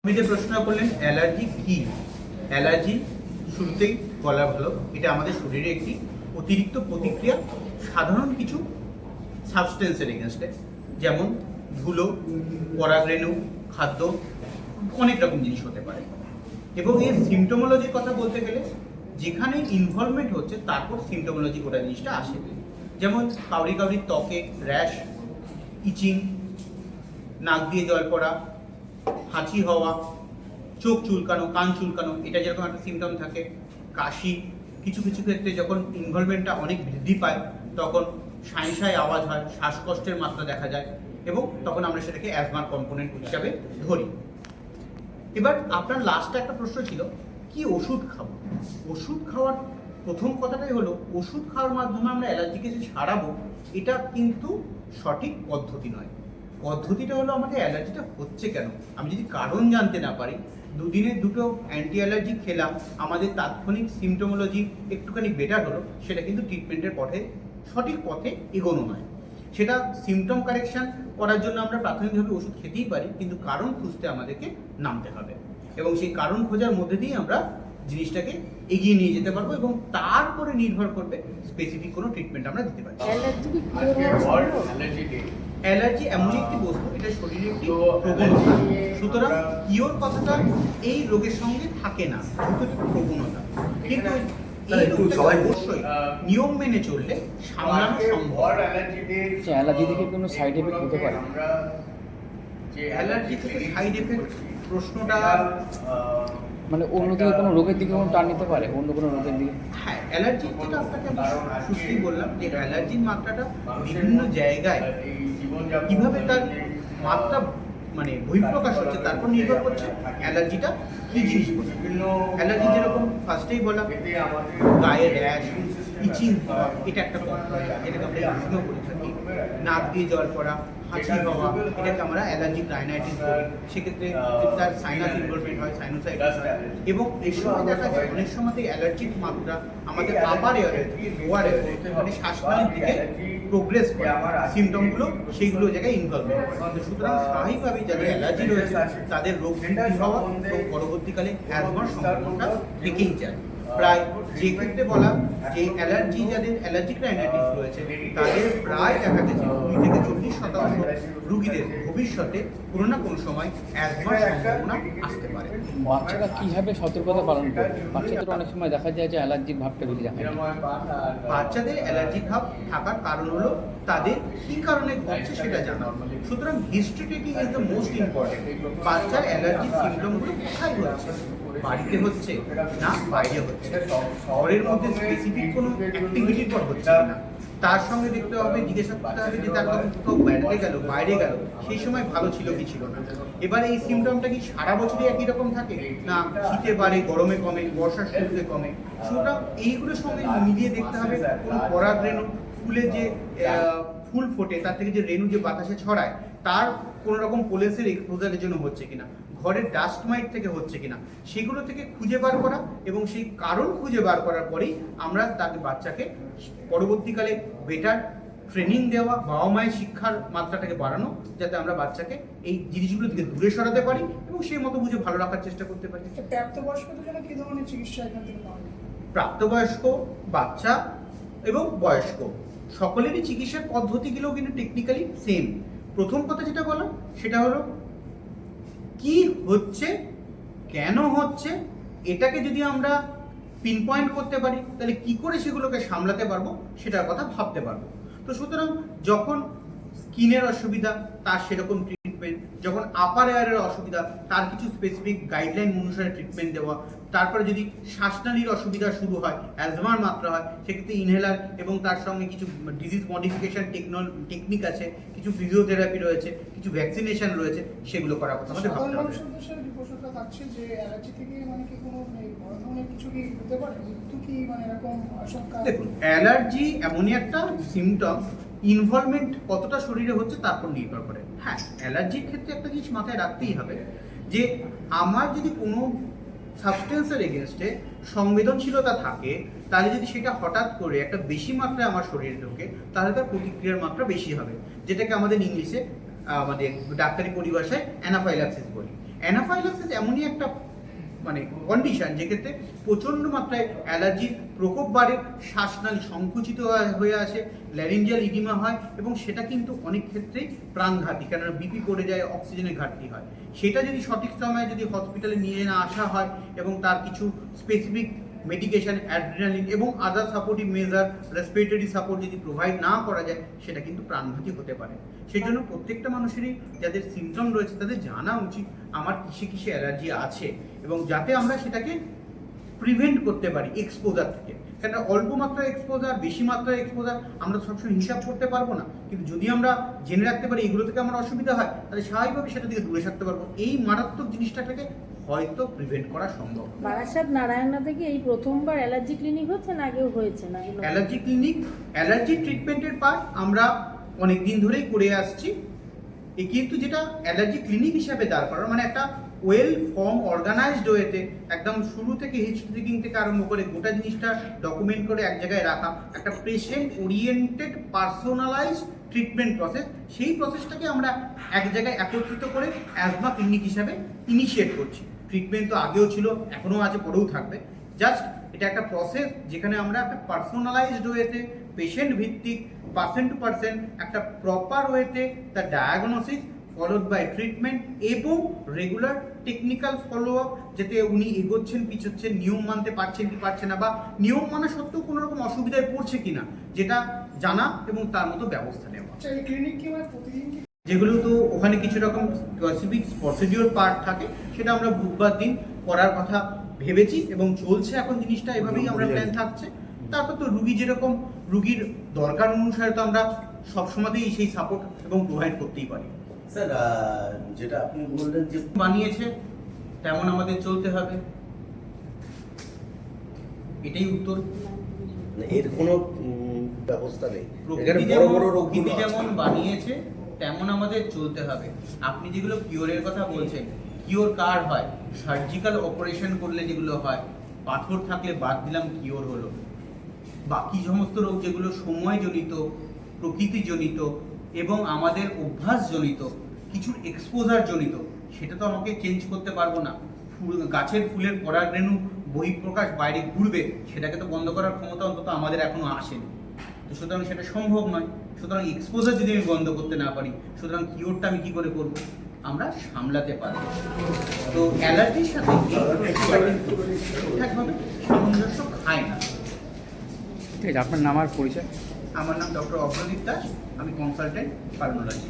আপনি যে প্রশ্ন করলেন অ্যালার্জি কি, অ্যালার্জি শুরুতেই বলা ভালো এটা আমাদের শরীরে একটি অতিরিক্ত প্রতিক্রিয়া সাধারণ কিছু সাবস্টেন্সের এগেনস্টে, যেমন ধুলো, পরাগরেণু, খাদ্য, অনেক রকম জিনিস হতে পারে। এবং এর সিমটোমোলজির কথা বলতে গেলে যেখানে ইনভলভমেন্ট হচ্ছে তারপর সিমটোমোলজি গোটা জিনিসটা আসে। যেমন কাউরি কাউরি ত্বকে র্যাশ, ইচিং, নাক দিয়ে জল পড়া, হাঁচি হওয়া, চোখ চুলকানো, কান চুলকানো, এটা যেরকম একটা সিমটম থাকে। কাশি, কিছু কিছু ক্ষেত্রে যখন ইনভলভমেন্টটা অনেক বৃদ্ধি পায় তখন সাঁই সাঁই আওয়াজ হয়, শ্বাসকষ্টের মাত্রা দেখা যায় এবং তখন আমরা সেটাকে অ্যাজমার কম্পোনেন্ট হিসাবে ধরি। এবার আপনার লাস্টে একটা প্রশ্ন ছিল কি ওষুধ খাবো। ওষুধ খাওয়ার প্রথম কথাটাই হলো ওষুধ খাওয়ার মাধ্যমে আমরা অ্যালার্জিকে যে সারাবো এটা কিন্তু সঠিক পদ্ধতি নয়। পদ্ধতিটা হলো আমাদের অ্যালার্জিটা হচ্ছে কেন, আমি যদি কারণ জানতে না পারি, দুদিনে দুটো অ্যান্টি অ্যালার্জি খেলাম, আমাদের তাৎক্ষণিক সিমটোমোলজি একটুখানি বেটার হলো, সেটা কিন্তু ট্রিটমেন্টের পথে সঠিক পথে এগোনো নয়। সেটা সিমটম কারেকশন করার জন্য আমরা প্রাথমিকভাবে ওষুধ খেতেই পারি, কিন্তু কারণ খুঁজতে আমাদেরকে নামতে হবে এবং সেই কারণ খোঁজার মধ্যে দিয়ে আমরা জিনিসটাকে এগিয়ে নিয়ে যেতে পারবো এবং তারপরে নির্ভর করবে স্পেসিফিক কোনো ট্রিটমেন্ট আমরা দিতে পারি। অ্যালার্জি এমন একটি বস্তু, এটা শরীরে একটি প্রবণতা, সুতরাং কিওর কথাটা এই রোগের সঙ্গে থাকে না, এটা প্রবণতা। কিন্তু এই রোগটা অবশ্যই নিয়ম মেনে চললে সামলানো সম্ভব। অ্যালার্জি থেকে কোনো সাইড এফেক্ট হতে পারে? অ্যালার্জি থেকে সাইড এফেক্ট প্রশ্নটা মানে অন্যদিকে কোনো রোগের দিকে কোনো টান নিতে পারে, অন্য কোনো রোগের দিকে? হ্যাঁ, অ্যালার্জি যেটা আপনাকে আমি সুস্থই বললাম যে অ্যালার্জির মাত্রাটা বিভিন্ন জায়গায় কিভাবে তার মাত্রা মানে বহিঃপ্রকাশ হচ্ছে তারপর নির্ভর করছে অ্যালার্জিটা কি জিনিস বলে। অ্যালার্জি যেরকম ফার্স্টেই বলা গায়ে র্যাশ, ইচিং হওয়া, এটা একটা এটাকে আমরা ইউজও করে থাকি। নাক দিয়ে জল পড়া, হাঁচি হওয়া, এটাকে আমরা অ্যালার্জিক রাইনাইটিস বলি। সেক্ষেত্রে তার সাইনাস ইনভলভমেন্ট হয়, সাইনোসাইটিস হয় এবং এর সময় দেখা যায় অনেক সময় অ্যালার্জিক মাত্রা আমাদের আপার এয়ারে থেকে লোয়ার এয়ারে মানে শ্বাসনালীর দিকে প্রোগ্রেস করে, সিমটমগুলো সেইগুলো জায়গায় ইনভলভমেন্ট করে। সুতরাং স্বাভাবিকভাবেই যাদের অ্যালার্জি রয়েছে তাদের রোগ বৃদ্ধি হওয়া এবং পরবর্তীকালে অ্যাজমার সম্ভাবনা থেকেই যায়। প্রায় যে ক্ষেত্রে বলা যে অ্যালার্জি যাদের অ্যালার্জিক রাইনাইটিস রয়েছে তাদের প্রায় দেখা গেছে 20 থেকে 40% রোগীদের ভবিষ্যতে কোনো না কোনো সময় অ্যাজমার সম্ভাবনা আসতে পারে। বাচ্চারা কীভাবে সতর্কতা পালন করে? বাচ্চাদের অনেক সময় দেখা যায় যে অ্যালার্জিক ভাবটা বেশি দেখা যায়। বাচ্চাদের অ্যালার্জিক ভাব থাকার কারণ হলো তাদের কী কারণে ঘটছে সেটা জানা। সুতরাং history taking is the most important. বাচ্চার অ্যালার্জির সিমটমগুলো কোথায় হচ্ছে, বাড়িতে হচ্ছে না বাইরে হচ্ছে, শহরের মধ্যে স্পেসিফিক কোনো অ্যাক্টিভিটির পর হচ্ছে না, তার সঙ্গে দেখতে হবে, জিজ্ঞাসা করতে হবে যে তার যখন কোথাও বেড়াতে গেল, বাইরে গেল, সেই সময় ভালো ছিল কি ছিল না। এবার এই সিমটমটা কি সারা বছরই একই রকম থাকে না শীতে বাড়ে, গরমে কমে, বর্ষার শুরুতে কমে, সুতরাং এইগুলোর সঙ্গে মিলিয়ে দেখতে হবে কোনো পরাগরেণু, ফুলে যে ফুল ফোটে তার থেকে যে রেণু যে বাতাসে ছড়ায় তার কোনো রকম পোলেন্সের এক্সপোজারের জন্য হচ্ছে কিনা, ঘরের ডাস্ট মাইট থেকে হচ্ছে কিনা, সেগুলো থেকে খুঁজে বার করা এবং সেই কারণ খুঁজে বার করার পরেই আমরা তাকে বাচ্চাকে পরবর্তীকালে বেটার ট্রেনিং দেওয়া, বাবা মায়ের শিক্ষার মাত্রাটাকে বাড়ানো, যাতে আমরা বাচ্চাকে এই জিনিসগুলো থেকে দূরে সরাতে পারি এবং সেই মতো বুঝে ভালো রাখার চেষ্টা করতে পারি। প্রাপ্তবয়স্কদের জন্য কি ধরনের চিকিৎসা এখান থেকে পাওয়া যায়? প্রাপ্তবয়স্ক, বাচ্চা এবং বয়স্ক সকলেরই চিকিৎসার পদ্ধতিগুলোও কিন্তু টেকনিক্যালি সেম। প্রথম কথা যেটা বলা সেটা হলো কি হচ্ছে, কেন হচ্ছে, এটাকে যদি আমরা পিন পয়েন্ট করতে পারি তাহলে কি করে সেগুলোকে সামলাতে পারবো সেটার কথা ভাবতে পারবো। তো সুতরাং যখন স্কিনের অসুবিধা তার সেরকম ট্রিটমেন্ট, যখন আপার এয়ারের অসুবিধা তার কিছু স্পেসিফিক গাইডলাইন অনুসারে ট্রিটমেন্ট দেওয়া, তারপরে যদি শ্বাসনালীর অসুবিধা শুরু হয়, অ্যাজমার মাত্রা হয়, সেক্ষেত্রে ইনহেলার এবং তার সঙ্গে কিছু ডিজিজ মডিফিকেশন টেকনিক আছে, কিছু ফিজিওথেরাপি রয়েছে, কিছু ভ্যাকসিনেশন রয়েছে, সেগুলো করার কথা আমাদের ভাবতে হবে। থাকছে যে অ্যালার্জি থেকে মানে কি কোনো বড় ধরনের কিছু কি হতে পারে, মৃত্যু কি মানে এরকম আশঙ্কা? দেখুন, অ্যালার্জি এমনই একটা সিমটম, ইনভলভমেন্ট কতটা শরীরে হচ্ছে তারপর নির্ভর করে। হ্যাঁ, অ্যালার্জির ক্ষেত্রে একটা জিনিস মাথায় রাখতেই হবে যে আমার যদি কোনো সাবস্টেন্সের এগেনস্টে সংবেদনশীলতা থাকে তাহলে যদি সেটা হঠাৎ করে একটা বেশি মাত্রায় আমার শরীরে ঢোকে তাহলে তার প্রতিক্রিয়ার মাত্রা বেশি হবে, যেটাকে আমাদের ইংলিশে আমাদের ডাক্তারি পরিভাষায় অ্যানাফাইলাক্সিস বলি। অ্যানাফাইলাক্সিস এমনই একটা মানে কন্ডিশন যেক্ষেত্রে প্রচণ্ড মাত্রায় অ্যালার্জির প্রকোপ বাড়ে, শ্বাসনালী সংকুচিত হয়ে আসে, ল্যারিঞ্জিয়াল ইডিমা হয় এবং সেটা কিন্তু অনেক ক্ষেত্রেই প্রাণঘাতী, কেননা বিপি পড়ে যায়, অক্সিজেনের ঘাটতি হয়। সেটা যদি সঠিক সময়ে যদি হসপিটালে নিয়ে না আসা হয় এবং তার কিছু স্পেসিফিক মেডিকেশন, অ্যাড্রিনালিন এবং আদার সাপোর্টিভ মেজার, রেসপিরেটরি সাপোর্ট যদি প্রোভাইড না করা যায়, সেটা কিন্তু প্রাণঘাতী হতে পারে। সেই জন্য প্রত্যেকটা মানুষেরই যাদের সিমটম রয়েছে তাদের জানা উচিত আমার কিসে কিসে অ্যালার্জি আছে, এবং যাতে আমরা সেটাকে প্রিভেন্ট করতে পারি এক্সপোজার থেকে। কেন অল্প মাত্রায় এক্সপোজার, বেশি মাত্রায় এক্সপোজার আমরা সবসময় হিসাব করতে পারবো না, কিন্তু যদি আমরা জেনে রাখতে পারি এগুলো থেকে আমার অসুবিধা হয়, তাহলে স্বাভাবিকভাবে সেটা থেকে দূরে থাকতে পারবো। এই মারাত্মক জিনিসটাকে হয়তো প্রিভেন্ট করা সম্ভব। বারাসাত নারায়ণা থেকে এই প্রথমবার অ্যালার্জি ক্লিনিক হচ্ছে না আগেও হয়েছে না? অ্যালার্জি ক্লিনিক, অ্যালার্জি ট্রিটমেন্টের পার্ট আমরা অনেক দিন ধরেই করে আসছি। কিন্তু যেটা অ্যালার্জি ক্লিনিক হিসাবে দাঁড় করার মানে একটা ওয়েল ফর্ম অর্গানাইজড ওয়েতে একদম শুরু থেকে হিস্ট্রি টেকিং থেকে আরম্ভ করে গোটা জিনিসটা ডকুমেন্ট করে এক জায়গায় রাখা, একটা patient oriented personalised treatment process, সেই প্রসেসটাকে আমরা এক জায়গায় একত্রিত করে অ্যাজমা ক্লিনিক হিসাবে ইনিশিয়েট করছি। ট্রিটমেন্ট তো আগেও ছিল, এখনও আছে, পরেও থাকবে। জাস্ট এটা একটা প্রসেস যেখানে আমরা একটা পার্সোনালাইজড ওয়েতে, পেশেন্ট ভিত্তিক, পার্সন টু পার্সন একটা প্রপার ওয়েতে তার ডায়াগনোসিস ফলোড বাই ট্রিটমেন্ট এবং রেগুলার টেকনিক্যাল ফলো আপ, যাতে উনি এগোচ্ছেন পিছোচ্ছেন, নিয়ম মানতে পারছেন কি পারছে না, বা নিয়ম মানা সত্ত্বেও কোনো রকম অসুবিধায় পড়ছে কিনা যেটা জানা এবং তার মতো ব্যবস্থা নেওয়া। আচ্ছা, এই ক্লিনিক কি মানে প্রতিদিন কি? যেগুলো তো ওখানে কিছু রকম স্পেসিফিক প্রসিডিওর পার্ট থাকে, সেটা আমরা বুধবার দিন করার কথা ভেবেছি এবং চলছে এখন জিনিসটা, এভাবেই আমরা প্ল্যান থাকছে। তারপর তো রুগী যেরকম রুগীর দরকার অনুসারে তো আমরা সবসময়তেই সেই সাপোর্ট এবং প্রোভাইড করতেই পারি। স্যার, যেটা আপনি বললেন যে বানিয়েছে তেমন আমাদের চলতে হবে, এটাই উত্তর। এর কোনো ব্যবস্থা নেই, এখানে প্রকৃতি বড় বড় যেমন রোগগুলো যেমন আছে। বানিয়েছে তেমন আমাদের চলতে হবে। আপনি যেগুলো কিওরের কথা বলছেন, কিওর কার হয়? সার্জিক্যাল অপারেশন করলে যেগুলো হয়, পাথর থাকলে বাদ দিলাম কিওর হলো। বাকি সমস্ত রোগ যেগুলো সময়জনিত, প্রকৃতিজনিত এবং আমাদের অভ্যাসজনিত, কিছু এক্সপোজার জনিত, সেটা তো আমাকে চেঞ্জ করতে পারবো না। গাছের ফুলের পরাগরেণু বহিঃপ্রকাশ বাইরে ঘুরবে, সেটাকে তো বন্ধ করার ক্ষমতা অন্তত আমাদের এখনো আসেনি। তো সুতরাং সেটা সম্ভব নয়। সুতরাং এক্সপোজার যদি আমি বন্ধ করতে না পারি, সুতরাং কিওরটা আমি কি করে করব? আমরা সামলাতে পারবো। তো অ্যালার্জির সাথে ঠিকঠাকভাবে সামঞ্জস্য খায় না। ঠিক আছে, আপনার নাম আর পরিচয়? আমার নাম ডক্টর অগ্রদীপ দাস, আমি কনসালটেন্ট পালমোলজি।